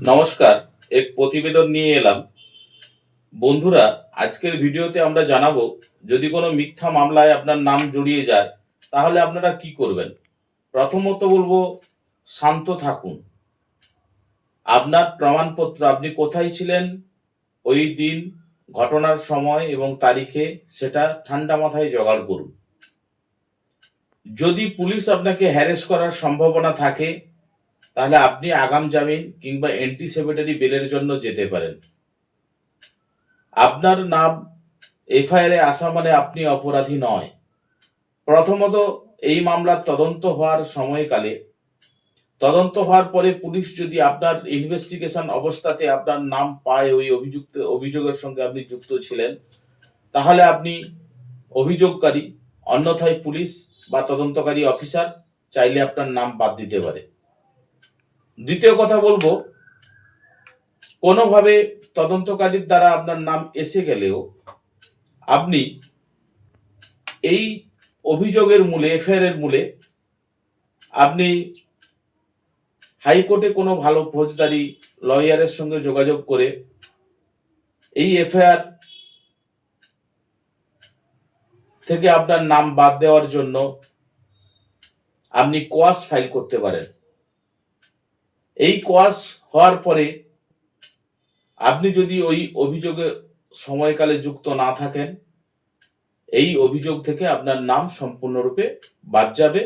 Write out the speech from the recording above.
নমস্কার। এক প্রতিবেদন নিয়ে এলাম। বন্ধুরা, আজকের ভিডিওতে আমরা জানাবো, যদি কোনো মিথ্যা মামলায় আপনার নাম জড়িয়ে যায় তাহলে আপনারা কি করবেন। প্রথমত বলবো, শান্ত থাকুন। আপনার প্রমাণপত্র, আপনি কোথায় ছিলেন ওই দিন, ঘটনার সময় এবং তারিখে, সেটা ঠান্ডা মাথায় জোগাড় করুন। যদি পুলিশ আপনাকে হ্যারেস করার সম্ভাবনা থাকে তাহলে আপনি আগাম জামিন কিংবা অ্যান্টিসিপেটরি বেলের জন্য যেতে পারেন। আপনার নাম এফআইআর এ আসা মানে আপনি অপরাধী নয়। প্রথমত, এই মামলার তদন্ত হওয়ার সময়কালে, তদন্ত হওয়ার পরে পুলিশ যদি আপনার ইনভেস্টিগেশন অবস্থাতে আপনার নাম পায় ওই অভিযোগের সঙ্গে আপনি যুক্ত ছিলেন, তাহলে আপনি অভিযোগকারী, অন্যথায় পুলিশ বা তদন্তকারী অফিসার চাইলে আপনার নাম বাদ দিতে পারে। দ্বিতীয় কথা বলবো, কোনোভাবে তদন্তকারীর দ্বারা আপনার নাম এসে গেলেও আপনি এই অভিযোগের মূলে, এফআইআর এর মূলে আপনি হাইকোর্টে কোনো ভালো ফৌজদারি লয়ারের সঙ্গে যোগাযোগ করে এই এফআইআর থেকে আপনার নাম বাদ দেওয়ার জন্য আপনি কোয়াশ ফাইল করতে পারেন। এই কোয়াশ হওয়ার পরে আপনি যদি ওই অভিযোগে সময়কালে যুক্ত না থাকেন, এই অভিযোগ থেকে আপনার নাম সম্পূর্ণরূপে বাদ যাবে